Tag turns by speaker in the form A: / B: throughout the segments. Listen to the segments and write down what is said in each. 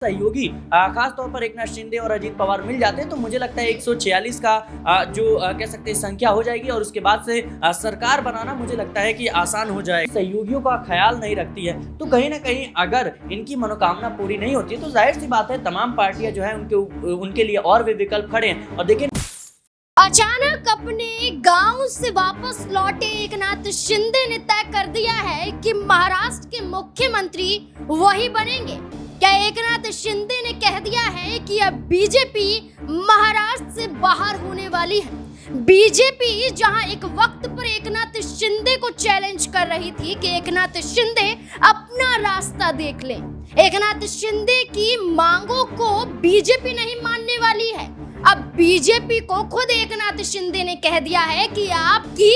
A: सहयोगी खास तौर पर एकनाथ शिंदे और अजीत पवार मिल जाते हैं तो मुझे लगता है 146 का जो कह सकते हैं संख्या हो जाएगी और उसके बाद से सरकार बनाना मुझे लगता है कि आसान हो जाएगा। सहयोगियों का ख्याल नहीं रखती है तो कहीं ना कहीं अगर इनकी मनोकामना पूरी नहीं होती है तो जाहिर सी बात है तमाम पार्टियां जो है उनके लिए और भी विकल्प खड़े हैं। और देखिए
B: अचानक अपने गांव से वापस लौटे एकनाथ शिंदे ने तय कर दिया है कि महाराष्ट्र के मुख्यमंत्री वही बनेंगे। क्या एकनाथ शिंदे ने कह दिया है कि अब बीजेपी महाराष्ट्र से बाहर होने वाली है। बीजेपी जहां एक वक्त पर एकनाथ शिंदे को चैलेंज कर रही थी कि एकनाथ शिंदे अपना रास्ता देख लें, एकनाथ शिंदे की मांगों को बीजेपी नहीं मानने वाली है। अब बीजेपी को खुद एकनाथ शिंदे ने कह दिया है कि आपकी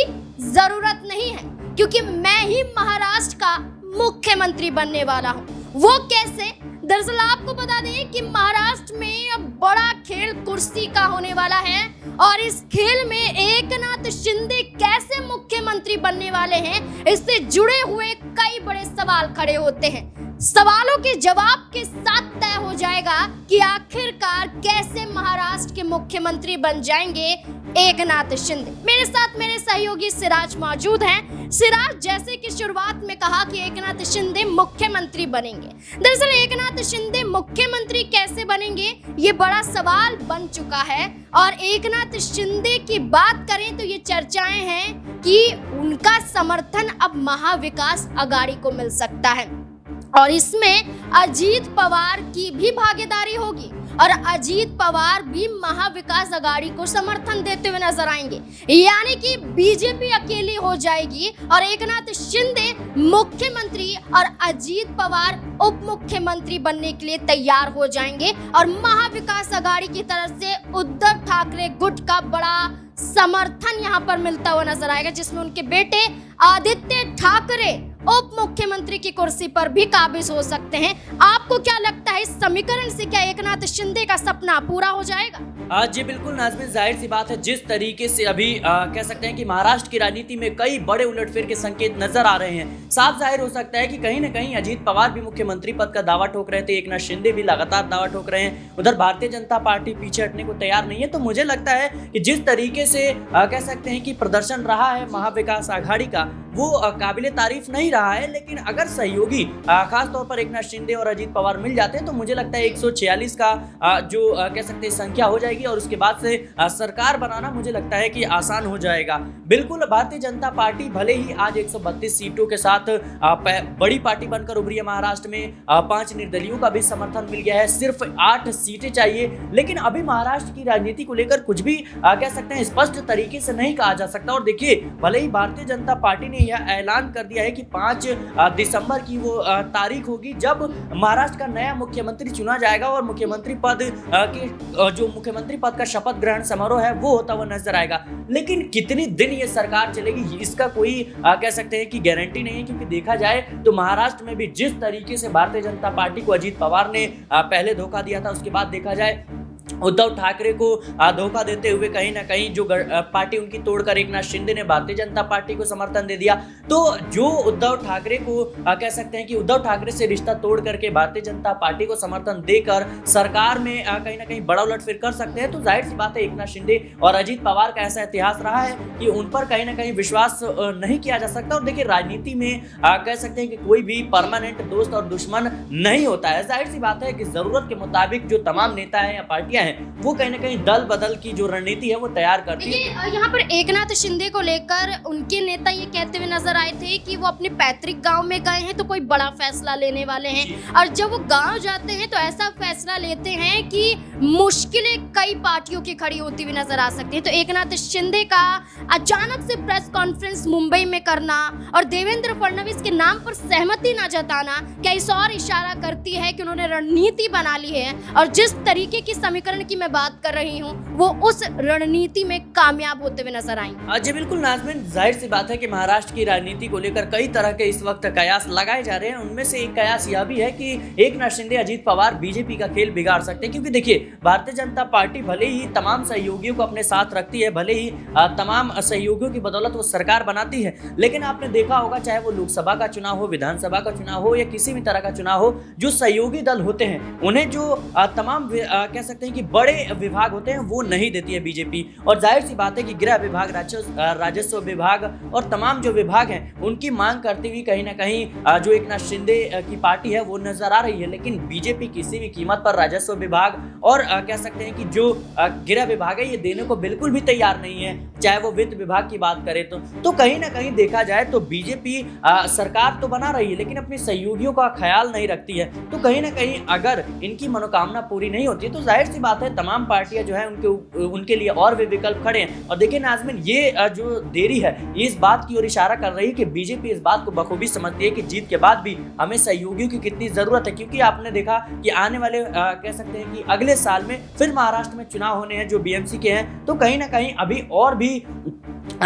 B: जरूरत नहीं है क्योंकि मैं ही महाराष्ट्र का मुख्यमंत्री बनने वाला हूँ। वो कैसे? दरअसल आपको बता दें कि महाराष्ट्र में अब बड़ा खेल कुर्सी का होने वाला है और इस खेल में एकनाथ शिंदे कैसे मुख्यमंत्री बनने वाले हैं, इससे जुड़े हुए कई बड़े सवाल खड़े होते हैं। सवालों के जवाब के साथ तय हो जाएगा कि आखिरकार कैसे महाराष्ट्र के मुख्यमंत्री बन जाएंगे एकनाथ शिंदे। मेरे साथ मेरे सहयोगी सिराज मौजूद हैं। सिराज, जैसे कि शुरुआत में कहा कि एकनाथ शिंदे मुख्यमंत्री बनेंगे, दरअसल एकनाथ शिंदे मुख्यमंत्री कैसे बनेंगे ये बड़ा सवाल बन चुका है। और एकनाथ शिंदे की बात करें तो ये चर्चाएं हैं कि उनका समर्थन अब महाविकास आघाड़ी को मिल सकता है और इसमें अजीत पवार की भी भागीदारी होगी और अजीत पवार भी महाविकास आघाड़ी को समर्थन देते हुए नजर आएंगे। यानी कि बीजेपी अकेली हो जाएगी और एकनाथ शिंदे मुख्यमंत्री और अजीत पवार उप मुख्यमंत्री बनने के लिए तैयार हो जाएंगे और महाविकास आघाड़ी की तरफ से उद्धव ठाकरे गुट का बड़ा समर्थन यहाँ पर मिलता हुआ नजर आएगा, जिसमें उनके बेटे आदित्य ठाकरे उप मुख्यमंत्री की कुर्सी पर भी काबिज हो सकते हैं। आपको क्या लगता है, इस समीकरण से क्या एकनाथ शिंदे का सपना पूरा हो जाएगा?
A: जी बिल्कुल नाज़मीन, जाहिर सी बात है जिस तरीके से अभी कह सकते हैं कि महाराष्ट्र की राजनीति में कई बड़े उलटफेर के संकेत नजर आ रहे हैं। साफ जाहिर हो सकता है कि कहीं ना कहीं अजीत पवार भी मुख्यमंत्री पद का दावा ठोक रहे थे, एकनाथ शिंदे भी लगातार दावा ठोक रहे हैं, उधर भारतीय जनता पार्टी पीछे हटने को तैयार नहीं है। तो मुझे लगता है कि जिस तरीके से कह सकते हैं कि प्रदर्शन रहा है महाविकास आघाड़ी का वो काबिले तारीफ नहीं रहा है, लेकिन अगर सहयोगी खास तौर पर एकनाथ शिंदे और अजीत पवार मिल जाते हैं तो मुझे लगता है 146 का जो कह सकते हैं संख्या हो जाएगी और उसके बाद से सरकार बनाना मुझे लगता है कि आसान हो जाएगा। बिल्कुल भारतीय जनता पार्टी भले ही आज 132 सीटों के साथ बड़ी पार्टी बनकर उभरी है महाराष्ट्र में, 5 निर्दलीयों का भी समर्थन मिल गया है, सिर्फ 8 सीटें चाहिए, लेकिन अभी महाराष्ट्र की राजनीति को लेकर कुछ भी कह सकते हैं स्पष्ट तरीके से नहीं कहा जा सकता। और देखिए भले ही भारतीय जनता पार्टी ने यह ऐलान कर दिया है कि 5 दिसंबर की वो तारीख होगी जब महाराष्ट्र का नया मुख्यमंत्री चुना जाएगा और मुख्यमंत्री पद जो मुख्यमंत्री पद का शपथ ग्रहण समारोह है वो होता हुआ नजर आएगा। लेकिन कितने दिन ये सरकार चलेगी इसका कोई कह सकते हैं कि गारंटी नहीं है, क्योंकि देखा जाए तो महाराष्ट्र में भी जिस तरीके से भारतीय जनता पार्टी को अजीत पवार ने पहले धोखा दिया था, उसके बाद देखा जाए उद्धव ठाकरे को धोखा देते हुए कहीं ना कहीं जो पार्टी उनकी तोड़कर एकनाथ शिंदे ने भारतीय जनता पार्टी को समर्थन दे दिया। तो जो उद्धव ठाकरे को कह सकते हैं कि उद्धव ठाकरे से रिश्ता तोड़ करके भारतीय जनता पार्टी को समर्थन देकर सरकार में कहीं ना कहीं बड़ा उलटफेर कर सकते हैं, तो जाहिर सी बात है एकनाथ शिंदे और अजीत पवार का ऐसा इतिहास रहा है कि उन पर कहीं ना कहीं विश्वास नहीं किया जा सकता। और देखिए राजनीति में कह सकते हैं कि कोई भी परमानेंट दोस्त और दुश्मन नहीं होता है। जाहिर सी बात है कि जरूरत के मुताबिक जो तमाम नेता है या पार्टियां हैं वो कहीं ना कहीं दल बदल की जो रणनीति है वो तैयार करती है।
B: यहाँ पर एकनाथ शिंदे को लेकर उनके नेता ये कहते हुए नजर आए थे कि वो अपने पैतृक गांव में गए हैं तो कोई बड़ा फैसला लेने वाले हैं, और जब वो गांव जाते हैं तो ऐसा फैसला लेते हैं कि मुश्किलें कई पार्टियों की खड़ी होती हुई नजर आ सकती है। तो एकनाथ शिंदे का अचानक से प्रेस कॉन्फ्रेंस मुंबई में करना और देवेंद्र फडणवीस के नाम पर सहमति न जताना क्या इस और इशारा करती है कि उन्होंने रणनीति बना ली है और जिस तरीके की समीकरण विभाजन की मैं बात कर रही हूँ, वो उस रणनीति में कामयाब होते हुए नजर आएंगे?
A: जी बिल्कुल नाज़मीन, जाहिर सी बात है कि महाराष्ट्र की राजनीति को लेकर कई तरह के इस वक्त कयास लगाए जा रहे हैं। उनमें से एक कयास यह भी है कि एकनाथ शिंदे, अजीत पवार बीजेपी का खेल बिगाड़ सकते हैं। क्योंकि देखिए, भारतीय जनता पार्टी भले ही तमाम सहयोगियों को अपने साथ रखती है, भले ही तमाम सहयोगियों की बदौलत वो सरकार बनाती है, लेकिन आपने देखा होगा चाहे वो लोकसभा का चुनाव हो, विधानसभा का चुनाव हो या किसी भी तरह का चुनाव हो, जो सहयोगी दल होते हैं उन्हें जो तमाम कह सकते हैं कि बड़े विभाग होते हैं वो नहीं देती है बीजेपी। और जाहिर सी बात है कि गृह विभाग, राजस्व विभाग और तमाम जो विभाग हैं उनकी मांग करती हुई कहीं ना कहीं जो एकनाथ शिंदे की पार्टी है वो नजर आ रही है। लेकिन बीजेपी किसी भी कीमत पर राजस्व विभाग और कह सकते हैं कि जो गृह विभाग है ये देने को बिल्कुल भी तैयार नहीं है। चाहे वो वित्त विभाग की बात करें तो कहीं ना कहीं देखा जाए तो बीजेपी सरकार तो बना रही है लेकिन अपनी सहयोगियों का ख्याल नहीं रखती है। तो कहीं ना कहीं अगर इनकी मनोकामना पूरी नहीं होती तो जाहिर सी बात है तमाम पार्टियां जो है उनके लिए और भी विकल्प खड़े हैं। और देखिए नाज़मीन, ये जो देरी है ये इस बात की ओर इशारा कर रही है कि बीजेपी इस बात को बखूबी समझती है कि जीत के बाद भी हमें सहयोगियों की कितनी जरूरत है। क्योंकि आपने देखा कि आने वाले कह सकते हैं कि अगले साल में फिर महाराष्ट्र में चुनाव होने हैं जो बीएमसी के हैं। तो कहीं ना कहीं अभी और भी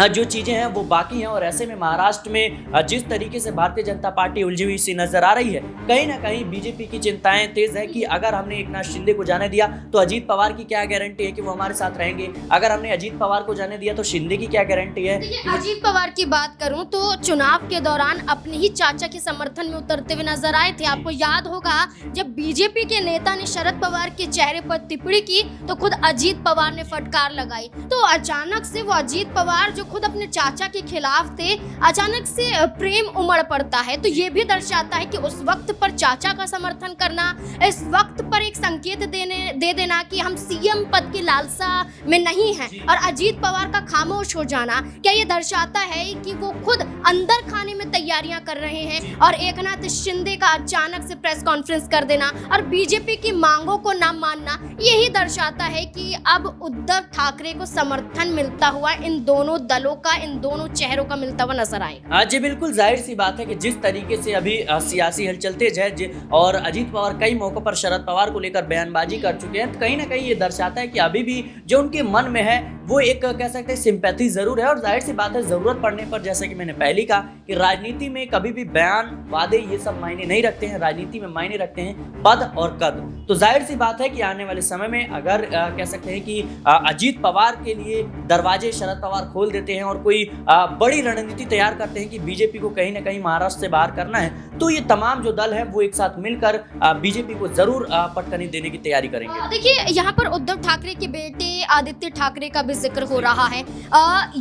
A: जो चीजें हैं वो बाकी हैं। और ऐसे में महाराष्ट्र में जिस तरीके से भारतीय जनता पार्टी उलझी हुई सी नजर आ रही है, कहीं ना कहीं बीजेपी की चिंताएं तेज है कि अगर हमने एकनाथ शिंदे को जाने दिया तो अजीत पवार की क्या गारंटी है कि वो हमारे साथ रहेंगे। अगर हमने अजीत पवार को जाने दिया तो शिंदे की क्या गारंटी है।
B: अजीत पवार की बात करूं तो चुनाव के दौरान अपने ही चाचा के समर्थन में उतरते हुए नजर आए थे। आपको याद होगा जब बीजेपी के नेता ने शरद पवार के चेहरे पर टिप्पणी की तो खुद अजीत पवार ने फटकार लगाई। तो अचानक से वो अजीत पवार जो खुद अपने चाचा के खिलाफ थे, अचानक से प्रेम उमड़ पड़ता है। तो ये भी दर्शाता है कि उस वक्त पर चाचा का समर्थन करना, इस वक्त पर एक संकेत दे देना कि हम सीएम पद की लालसा में नहीं हैं, और अजीत पवार का खामोश हो जाना क्या ये दर्शाता है कि वो खुद अंदर खाने में तैयारियां कर रहे हैं। और एकनाथ शिंदे का अचानक से प्रेस कॉन्फ्रेंस कर देना और बीजेपी की मांगों को न मानना यही दर्शाता है कि अब उद्धव ठाकरे को समर्थन मिलता हुआ इन दोनों दलों का, इन दोनों चेहरों का मिलता हुआ नजर आएगा।
A: जी बिल्कुल, जाहिर सी बात है कि जिस तरीके से अभी सियासी हलचल तेज है और अजीत पवार कई मौकों पर शरद पवार को लेकर बयानबाजी कर चुके हैं, तो कहीं ना कहीं ये दर्शाता है कि अभी भी जो उनके मन में है वो एक कह सकते हैं सिंपैथी जरूर है। और जाहिर सी बात है जरूरत पड़ने पर, जैसा कि मैंने पहले कहा कि राजनीति में कभी भी बयान, वादे ये सब मायने नहीं रखते हैं। राजनीति में मायने रखते हैं पद और कद। तो जाहिर सी बात है कि आने वाले समय में अगर कह सकते हैं कि अजीत पवार के लिए दरवाजे शरद पवार खोल देते हैं और कोई बड़ी रणनीति तैयार करते हैं कि बीजेपी को कहीं ना कहीं महाराष्ट्र से बाहर करना है, तो ये तमाम जो दल है वो एक साथ मिलकर बीजेपी को जरूर पटकनी देने की तैयारी करेंगे।
B: देखिए, यहाँ पर उद्धव ठाकरे के बेटे आदित्य ठाकरे का भी जिक्र हो रहा है।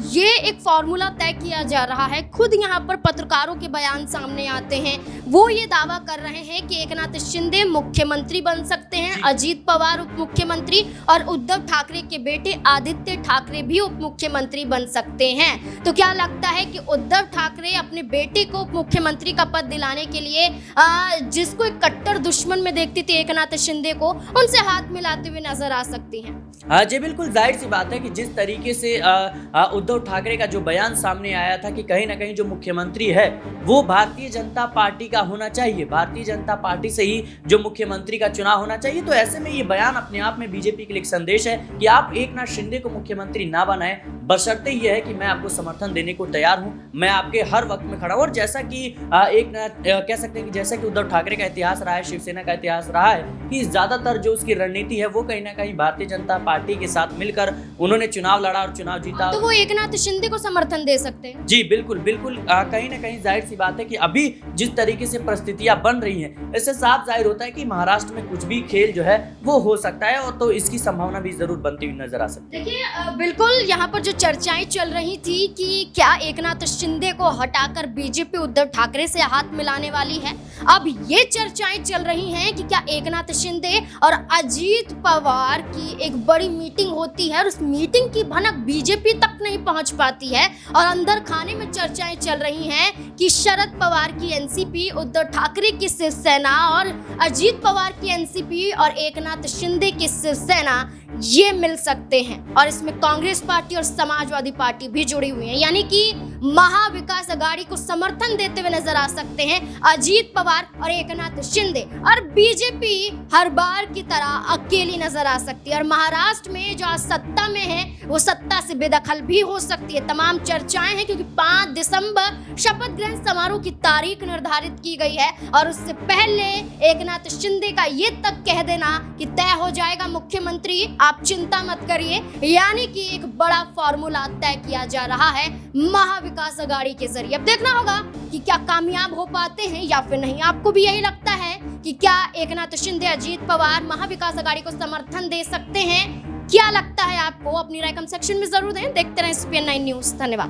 B: ये एक फॉर्मूला तय किया जा रहा है। खुद यहाँ पर पत्रकारों के बयान सामने आते हैं, वो ये दावा कर रहे हैं कि एकनाथ शिंदे मुख्यमंत्री बन सकते हैं, अजीत पवार उप मुख्यमंत्री और उद्धव ठाकरे के बेटे आदित्य ठाकरे भी उप मुख्यमंत्री बन सकते हैं। तो क्या लगता है कि उद्धव ठाकरे अपने बेटे को उप मुख्यमंत्री का पद दिलाने के लिए जिसको एक कट्टर दुश्मन में देखती थी एकनाथ शिंदे को, उनसे हाथ मिलाते हुए नजर आ सकती हैं?
A: जी बिल्कुल, जाहिर सी बात है कि जिस तरीके से उद्धव ठाकरे का जो बयान सामने आया था कि कहीं ना कहीं जो मुख्यमंत्री है वो भारतीय जनता पार्टी का होना चाहिए, भारतीय जनता पार्टी से ही जो मुख्यमंत्री का चुनाव होना चाहिए। तो ऐसे में ये बयान अपने आप में बीजेपी के लिए एक संदेश है कि आप एकनाथ शिंदे को मुख्यमंत्री ना बनाएं, बशर्ते ये है कि मैं आपको समर्थन देने को तैयार हूं, मैं आपके हर वक्त में खड़ा हूं। और जैसा कि कह सकते हैं कि जैसा कि उद्धव ठाकरे का इतिहास रहा है, शिवसेना का इतिहास रहा है कि ज्यादातर जो उसकी रणनीति है वो कहीं ना कहीं भारतीय जनता पार्टी के साथ मिलकर उन्होंने चुनाव लड़ा और चुनाव जीता।
B: तो वो एकनाथ शिंदे को समर्थन दे सकते हैं?
A: जी बिल्कुल बिल्कुल, कहीं ना कहीं जाहिर सी बात है कि अभी जिस तरीके से परिस्थितियां बन रही हैं, इससे साफ जाहिर होता है कि महाराष्ट्र में कुछ भी खेल जो है वो हो सकता है, और तो इसकी संभावना भी जरूर बनती हुई नजर आ सकती है।
B: देखिए, बिल्कुल यहाँ पर जो चर्चाएं चल रही थी कि क्या एकनाथ शिंदे को हटाकर बीजेपी उद्धव ठाकरे से हाथ मिलाने वाली है, अब ये चर्चाएं चल रही हैं कि क्या एकनाथ शिंदे और अजीत पवार की एक बड़ी मीटिंग होती है और उस मीटिंग की भनक बीजेपी तक नहीं पहुंच पाती है, और अंदर खाने में चर्चाएं चल रही हैं कि शरद पवार की एनसीपी, उद्धव ठाकरे की शिवसेना और अजीत पवार की एनसीपी और एकनाथ शिंदे की शिवसेना ये मिल सकते हैं। और इसमें कांग्रेस पार्टी और समाजवादी पार्टी भी जुड़ी हुई है, यानी कि महाविकास आघाड़ी को समर्थन देते हुए नजर आ सकते हैं अजीत पवार और एकनाथ शिंदे। और बीजेपी हर बार की तरह अकेली नजर आ सकती है और महाराष्ट्र में जो आज सत्ता में है वो सत्ता से बेदखल भी हो सकती है। तमाम चर्चाएं हैं क्योंकि 5 दिसंबर शपथ ग्रहण समारोह की तारीख निर्धारित की गई है और उससे पहले एकनाथ शिंदे का ये तक कह देना कि तय हो जाएगा मुख्यमंत्री, आप चिंता मत करिए, यानी कि एक बड़ा फॉर्मूला तय किया जा रहा है महाविकास आघाड़ी के जरिए। अब देखना होगा कि क्या कामयाब हो पाते हैं या फिर नहीं। आपको भी यही लगता है कि क्या एकनाथ शिंदे, अजीत पवार महाविकास आघाड़ी को समर्थन दे सकते हैं? क्या लगता है आपको? अपनी राय कमेंट सेक्शन में जरूर दें। देखते रहें SPN9 न्यूज। धन्यवाद।